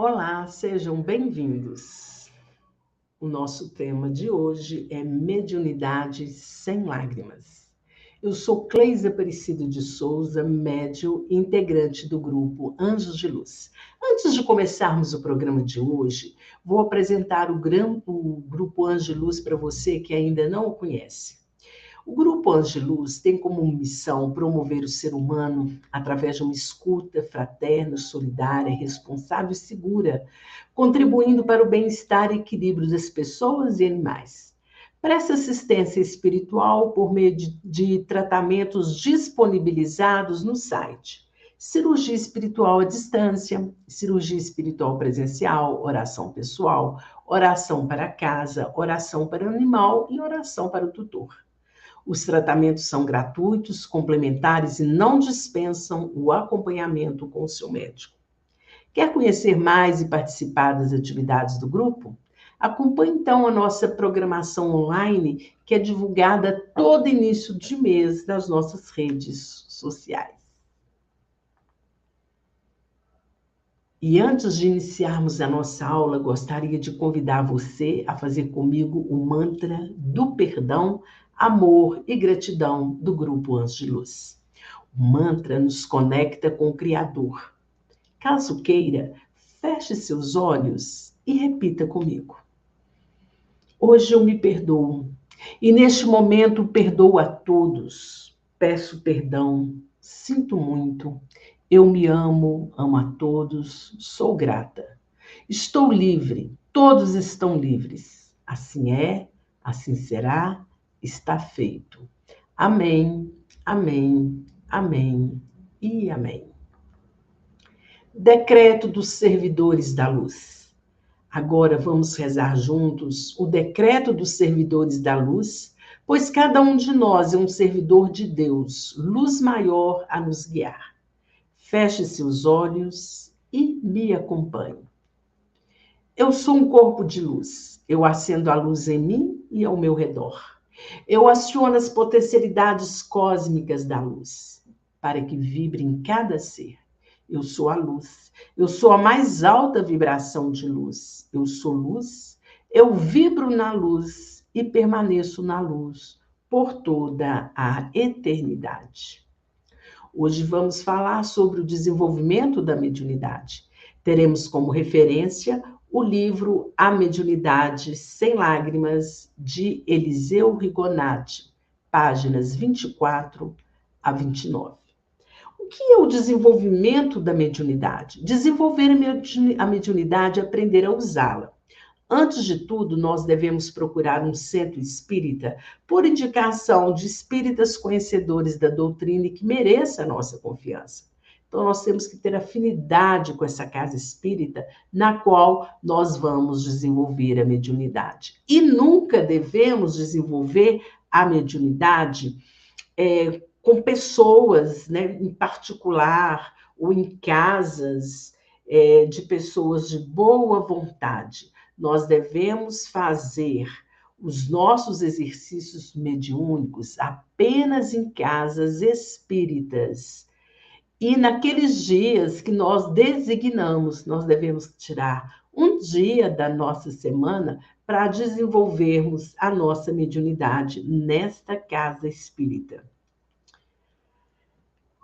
Olá, sejam bem-vindos. O nosso tema de hoje é mediunidade sem lágrimas. Eu sou Cleise Aparecida de Souza, médium integrante do grupo Anjos de Luz. Antes de começarmos o programa de hoje, vou apresentar o grupo Anjos de Luz para você que ainda não o conhece. O Grupo Anjos de Luz tem como missão promover o ser humano através de uma escuta fraterna, solidária, responsável e segura, contribuindo para o bem-estar e equilíbrio das pessoas e animais. Presta assistência espiritual por meio de tratamentos disponibilizados no site. Cirurgia espiritual à distância, cirurgia espiritual presencial, oração pessoal, oração para casa, oração para o animal e oração para o tutor. Os tratamentos são gratuitos, complementares e não dispensam o acompanhamento com o seu médico. Quer conhecer mais e participar das atividades do grupo? Acompanhe então a nossa programação online, que é divulgada todo início de mês nas nossas redes sociais. E antes de iniciarmos a nossa aula, gostaria de convidar você a fazer comigo o mantra do perdão, amor e gratidão do Grupo Anjos de Luz. O mantra nos conecta com o Criador. Caso queira, feche seus olhos e repita comigo. Hoje eu me perdoo e neste momento perdoo a todos. Peço perdão, sinto muito. Eu me amo, amo a todos, sou grata. Estou livre, todos estão livres. Assim é, assim será, está feito. Amém, amém, amém e amém. Decreto dos servidores da luz. Agora vamos rezar juntos o decreto dos servidores da luz, pois cada um de nós é um servidor de Deus, luz maior a nos guiar. Feche seus olhos e me acompanhe. Eu sou um corpo de luz. Eu acendo a luz em mim e ao meu redor. Eu aciono as potencialidades cósmicas da luz, para que vibre em cada ser. Eu sou a luz. Eu sou a mais alta vibração de luz. Eu sou luz. Eu vibro na luz e permaneço na luz por toda a eternidade. Hoje vamos falar sobre o desenvolvimento da mediunidade. Teremos como referência o livro A Mediunidade Sem Lágrimas, de Eliseu Rigonati, páginas 24 a 29. O que é o desenvolvimento da mediunidade? Desenvolver a mediunidade é aprender a usá-la. Antes de tudo, nós devemos procurar um centro espírita por indicação de espíritas conhecedores da doutrina e que mereça a nossa confiança. Então, nós temos que ter afinidade com essa casa espírita na qual nós vamos desenvolver a mediunidade. E nunca devemos desenvolver a mediunidade com pessoas, né, em particular, ou em casas de pessoas de boa vontade. Nós devemos fazer os nossos exercícios mediúnicos apenas em casas espíritas. E naqueles dias que nós designamos, nós devemos tirar um dia da nossa semana para desenvolvermos a nossa mediunidade nesta casa espírita.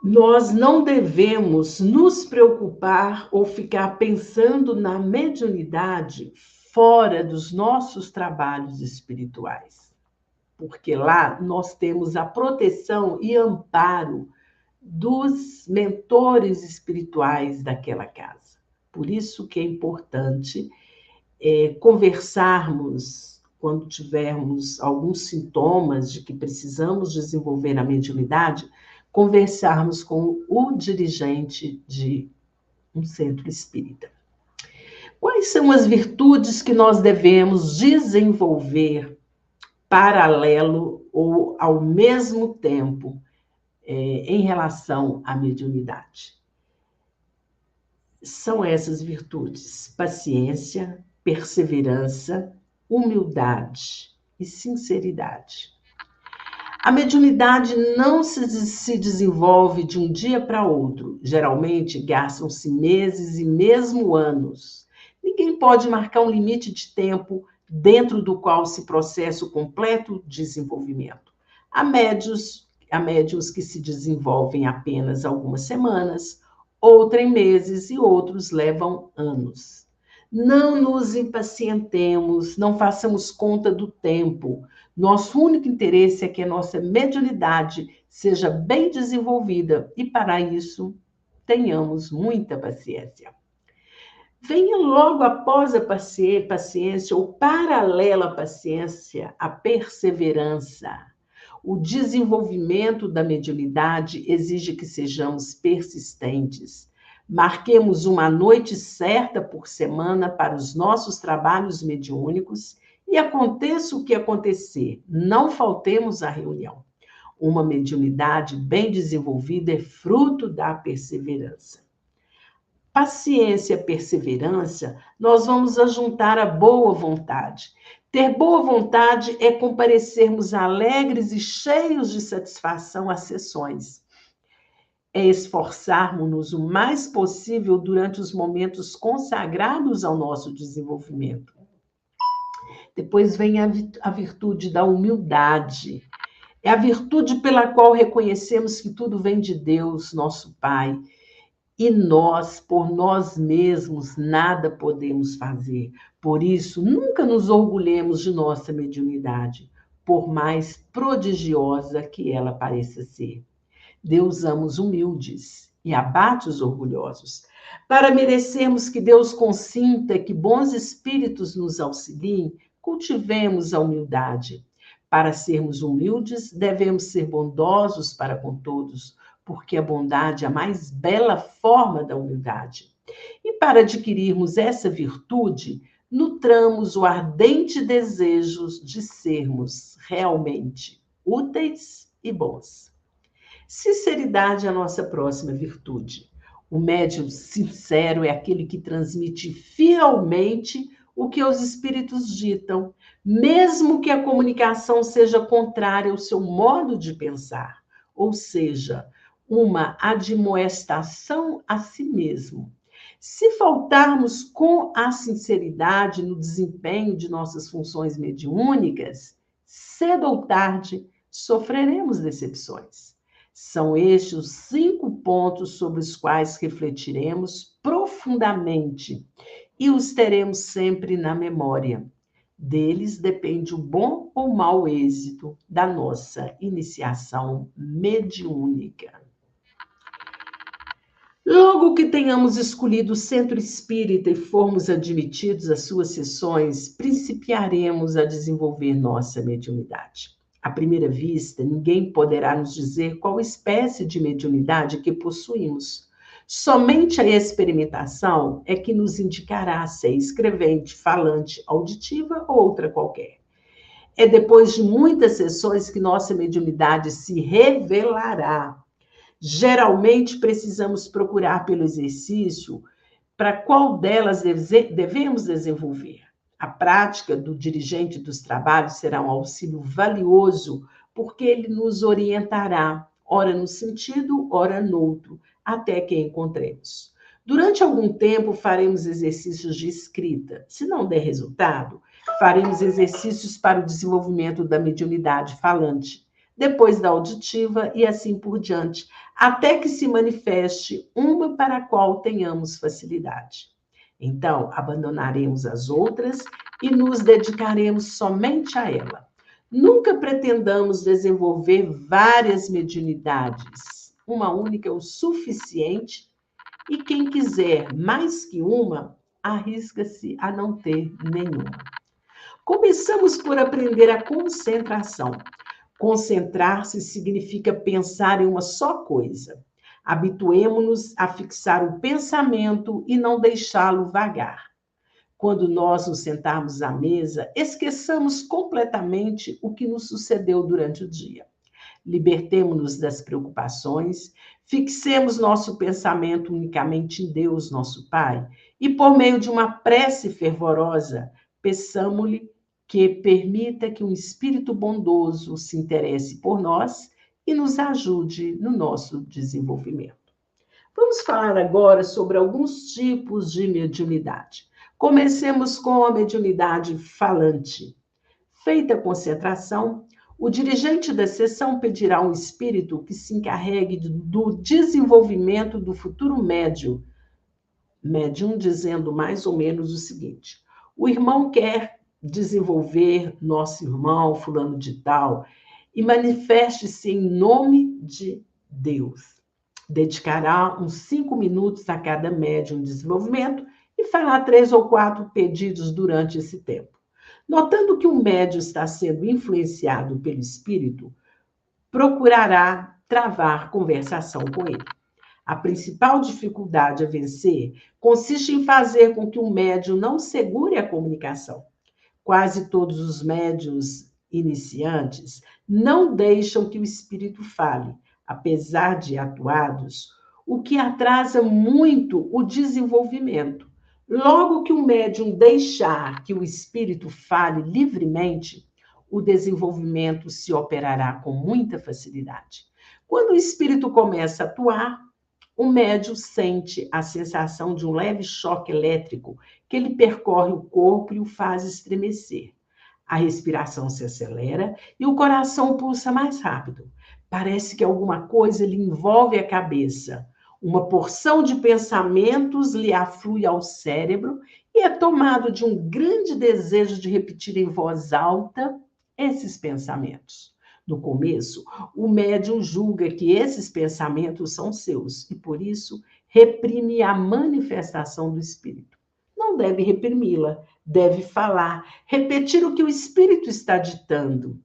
Nós não devemos nos preocupar ou ficar pensando na mediunidade fora dos nossos trabalhos espirituais, porque lá nós temos a proteção e amparo dos mentores espirituais daquela casa. Por isso que é importante conversarmos quando tivermos alguns sintomas de que precisamos desenvolver a mediunidade, conversarmos com o dirigente de um centro espírita. Quais são as virtudes que nós devemos desenvolver paralelo ou ao mesmo tempo em relação à mediunidade? São essas virtudes: paciência, perseverança, humildade e sinceridade. A mediunidade não se desenvolve de um dia para outro. Geralmente, gastam-se meses e mesmo anos. ninguém pode marcar um limite de tempo dentro do qual se processa o completo desenvolvimento. Há médiuns que se desenvolvem apenas algumas semanas, outros em meses e outros levam anos. Não nos impacientemos, não façamos conta do tempo. Nosso único interesse é que a nossa mediunidade seja bem desenvolvida e, para isso, tenhamos muita paciência. Venha logo após a paciência, ou paralela à paciência, a perseverança. O desenvolvimento da mediunidade exige que sejamos persistentes. Marquemos uma noite certa por semana para os nossos trabalhos mediúnicos e aconteça o que acontecer, não faltemos à reunião. Uma mediunidade bem desenvolvida é fruto da perseverança. Paciência e perseverança, nós vamos ajuntar a boa vontade. Ter boa vontade é comparecermos alegres e cheios de satisfação às sessões. É esforçarmos-nos o mais possível durante os momentos consagrados ao nosso desenvolvimento. Depois vem a virtude da humildade. É a virtude pela qual reconhecemos que tudo vem de Deus, nosso Pai, e nós, por nós mesmos, nada podemos fazer. Por isso, nunca nos orgulhemos de nossa mediunidade, por mais prodigiosa que ela pareça ser. Deus ama os humildes e abate os orgulhosos. Para merecermos que Deus consinta que bons espíritos nos auxiliem, cultivemos a humildade. Para sermos humildes, devemos ser bondosos para com todos, porque a bondade é a mais bela forma da humildade. E para adquirirmos essa virtude, nutramos o ardente desejo de sermos realmente úteis e bons. Sinceridade é a nossa próxima virtude. O médium sincero é aquele que transmite fielmente o que os espíritos ditam, mesmo que a comunicação seja contrária ao seu modo de pensar, ou seja, uma admoestação a si mesmo. Se faltarmos com a sinceridade no desempenho de nossas funções mediúnicas, cedo ou tarde sofreremos decepções. São estes os 5 pontos sobre os quais refletiremos profundamente e os teremos sempre na memória. Deles depende o bom ou mau êxito da nossa iniciação mediúnica. Logo que tenhamos escolhido o centro espírita e formos admitidos às suas sessões, principiaremos a desenvolver nossa mediunidade. À primeira vista, ninguém poderá nos dizer qual espécie de mediunidade que possuímos. Somente a experimentação é que nos indicará se é escrevente, falante, auditiva ou outra qualquer. É depois de muitas sessões que nossa mediunidade se revelará. Geralmente, precisamos procurar pelo exercício para qual delas devemos desenvolver. A prática do dirigente dos trabalhos será um auxílio valioso, porque ele nos orientará, ora no sentido, ora noutro, até que encontremos. Durante algum tempo, faremos exercícios de escrita. Se não der resultado, faremos exercícios para o desenvolvimento da mediunidade falante, depois da auditiva e assim por diante, até que se manifeste uma para a qual tenhamos facilidade. Então, abandonaremos as outras e nos dedicaremos somente a ela. Nunca pretendamos desenvolver várias mediunidades. Uma única é o suficiente, e quem quiser mais que uma, arrisca-se a não ter nenhuma. Começamos por aprender a concentração. Concentrar-se significa pensar em uma só coisa. Habituemo-nos a fixar o pensamento e não deixá-lo vagar. Quando nós nos sentarmos à mesa, esqueçamos completamente o que nos sucedeu durante o dia. Libertemo-nos das preocupações, fixemos nosso pensamento unicamente em Deus, nosso Pai, e por meio de uma prece fervorosa, peçamo-lhe que permita que um espírito bondoso se interesse por nós e nos ajude no nosso desenvolvimento. Vamos falar agora sobre alguns tipos de mediunidade. Comecemos com a mediunidade falante. Feita a concentração, o dirigente da sessão pedirá ao espírito que se encarregue do desenvolvimento do futuro médium, dizendo mais ou menos o seguinte: o irmão quer desenvolver nosso irmão, fulano de tal, e manifeste-se em nome de Deus. Dedicará uns 5 minutos a cada médium de desenvolvimento e fará 3 ou 4 pedidos durante esse tempo. Notando que o médium está sendo influenciado pelo espírito, procurará travar conversação com ele. A principal dificuldade a vencer consiste em fazer com que o médium não segure a comunicação. Quase todos os médiuns iniciantes não deixam que o espírito fale, apesar de atuados, o que atrasa muito o desenvolvimento. Logo que o médium deixar que o espírito fale livremente, o desenvolvimento se operará com muita facilidade. Quando o espírito começa a atuar, o médium sente a sensação de um leve choque elétrico que lhe percorre o corpo e o faz estremecer. A respiração se acelera e o coração pulsa mais rápido. Parece que alguma coisa lhe envolve a cabeça. Uma porção de pensamentos lhe aflui ao cérebro e é tomado de um grande desejo de repetir em voz alta esses pensamentos. No começo, o médium julga que esses pensamentos são seus e, por isso, reprime a manifestação do espírito. Não deve reprimi-la, deve falar, repetir o que o espírito está ditando.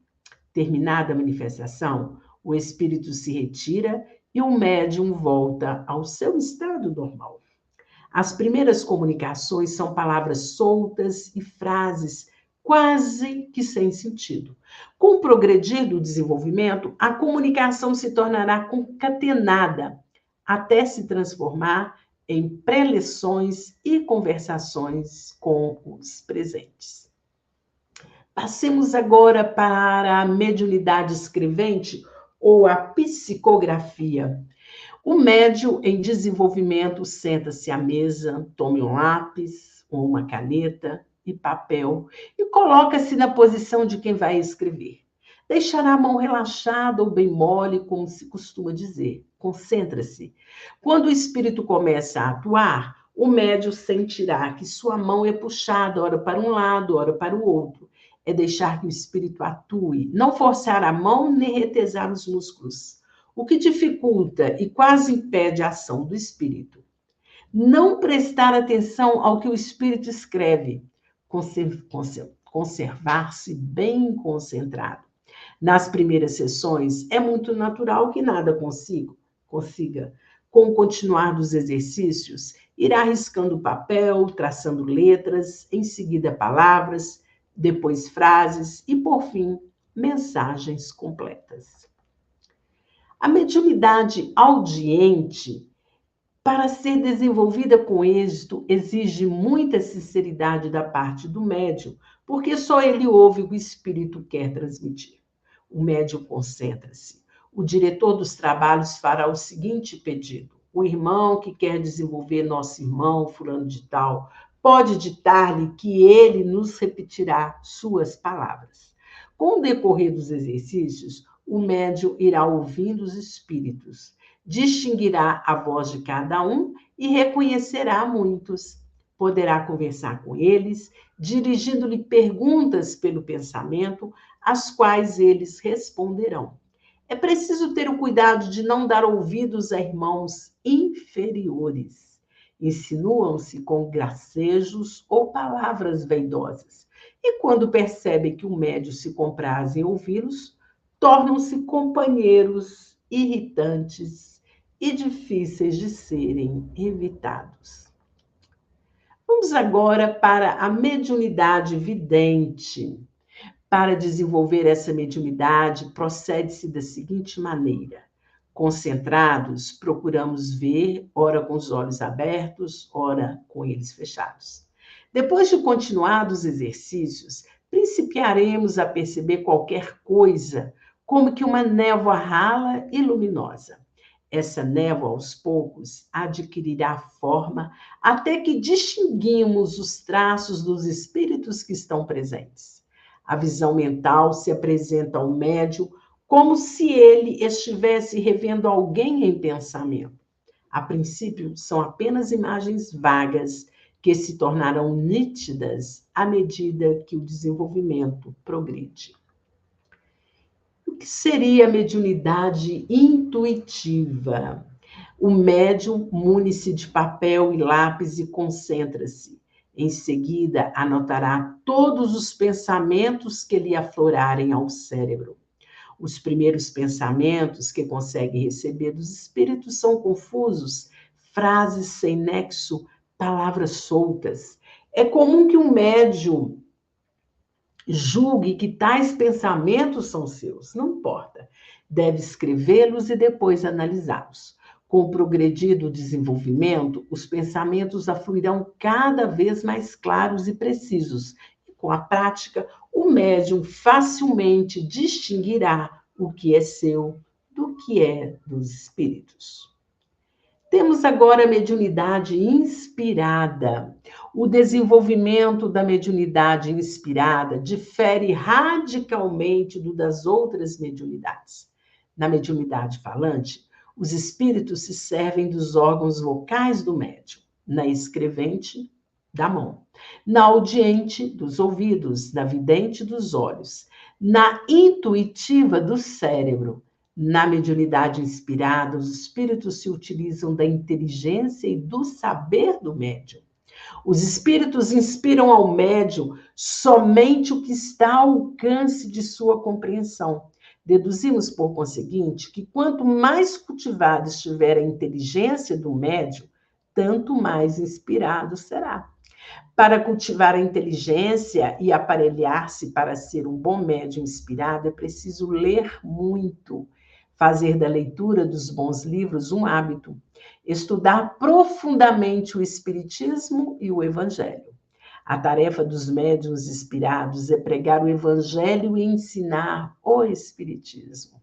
Terminada a manifestação, o espírito se retira e o médium volta ao seu estado normal. As primeiras comunicações são palavras soltas e frases quase que sem sentido. Com o progredir do desenvolvimento, a comunicação se tornará concatenada até se transformar em preleções e conversações com os presentes. Passemos agora para a mediunidade escrevente ou a psicografia. O médium em desenvolvimento senta-se à mesa, toma um lápis ou uma caneta e papel e coloca-se na posição de quem vai escrever. Deixará a mão relaxada ou bem mole, como se costuma dizer. Concentra-se. Quando o espírito começa a atuar, o médium sentirá que sua mão é puxada, ora para um lado, ora para o outro. É deixar que o espírito atue, não forçar a mão nem retesar os músculos, o que dificulta e quase impede a ação do espírito. Não prestar atenção ao que o espírito escreve, conservar-se bem concentrado. Nas primeiras sessões, é muito natural que nada consiga. Com o continuar dos exercícios, irá riscando papel, traçando letras, em seguida palavras, depois frases e, por fim, mensagens completas. A mediunidade audiente, para ser desenvolvida com êxito, exige muita sinceridade da parte do médium, porque só ele ouve o que o espírito quer transmitir. O médium concentra-se. O diretor dos trabalhos fará o seguinte pedido: o irmão que quer desenvolver nosso irmão, fulano de tal, pode ditar-lhe que ele nos repetirá suas palavras. Com o decorrer dos exercícios, o médium irá ouvindo os espíritos, distinguirá a voz de cada um e reconhecerá muitos. Poderá conversar com eles, dirigindo-lhe perguntas pelo pensamento, às quais eles responderão. É preciso ter o cuidado de não dar ouvidos a irmãos inferiores. Insinuam-se com gracejos ou palavras vaidosas, e quando percebem que o médium se compraz em ouvi-los, tornam-se companheiros irritantes e difíceis de serem evitados. Vamos agora para a mediunidade vidente. Para desenvolver essa mediunidade, procede-se da seguinte maneira: concentrados, procuramos ver, ora com os olhos abertos, ora com eles fechados. Depois de continuados exercícios, principiaremos a perceber qualquer coisa, como que uma névoa rala e luminosa. Essa névoa, aos poucos, adquirirá forma até que distinguimos os traços dos espíritos que estão presentes. A visão mental se apresenta ao médium como se ele estivesse revendo alguém em pensamento. A princípio, são apenas imagens vagas que se tornarão nítidas à medida que o desenvolvimento progride. O que seria a mediunidade intuitiva? O médium mune-se de papel e lápis e concentra-se. Em seguida, anotará todos os pensamentos que lhe aflorarem ao cérebro. Os primeiros pensamentos que consegue receber dos espíritos são confusos, frases sem nexo, palavras soltas. É comum que um médium julgue que tais pensamentos são seus. Não importa. Deve escrevê-los e depois analisá-los. Com o progredir do desenvolvimento, os pensamentos afluirão cada vez mais claros e precisos. E com a prática, o médium facilmente distinguirá o que é seu do que é dos espíritos. Temos agora a mediunidade inspirada. O desenvolvimento da mediunidade inspirada difere radicalmente do das outras mediunidades. Na mediunidade falante, os espíritos se servem dos órgãos vocais do médium, na escrevente, da mão, na audiente, dos ouvidos, na vidente, dos olhos, na intuitiva, do cérebro. Na mediunidade inspirada, os espíritos se utilizam da inteligência e do saber do médium. Os espíritos inspiram ao médium somente o que está ao alcance de sua compreensão. Deduzimos, por conseguinte, que quanto mais cultivada estiver a inteligência do médium, tanto mais inspirado será. Para cultivar a inteligência e aparelhar-se para ser um bom médium inspirado, é preciso ler muito, fazer da leitura dos bons livros um hábito, estudar profundamente o Espiritismo e o Evangelho. A tarefa dos médiuns inspirados é pregar o Evangelho e ensinar o Espiritismo.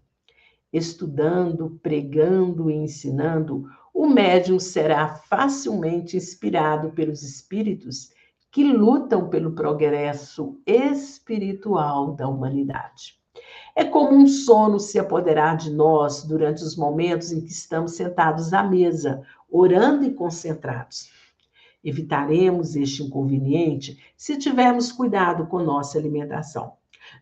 Estudando, pregando e ensinando, o médium será facilmente inspirado pelos espíritos que lutam pelo progresso espiritual da humanidade. É comum sono se apoderar de nós durante os momentos em que estamos sentados à mesa, orando e concentrados. Evitaremos este inconveniente se tivermos cuidado com nossa alimentação.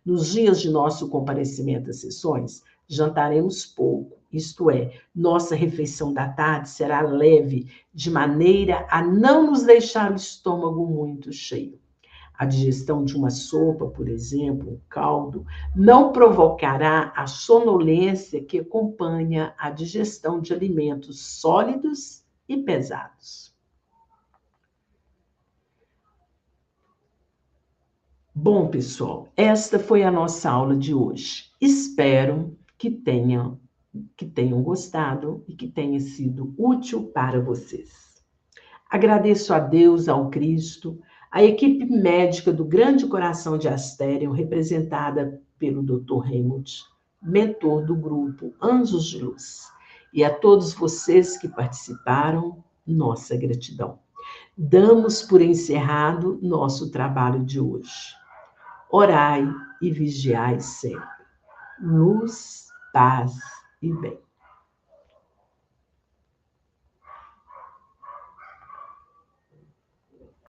Nos dias de nosso comparecimento às sessões, jantaremos pouco, isto é, nossa refeição da tarde será leve, de maneira a não nos deixar o estômago muito cheio. A digestão de uma sopa, por exemplo, um caldo, não provocará a sonolência que acompanha a digestão de alimentos sólidos e pesados. Bom, pessoal, esta foi a nossa aula de hoje. Espero que tenham gostado e que tenha sido útil para vocês. Agradeço a Deus, ao Cristo, a equipe médica do Grande Coração de Astério, representada pelo Dr. Helmut, mentor do grupo Anjos de Luz, e a todos vocês que participaram, nossa gratidão. Damos por encerrado nosso trabalho de hoje. Orai e vigiai sempre. Luz, paz e bem.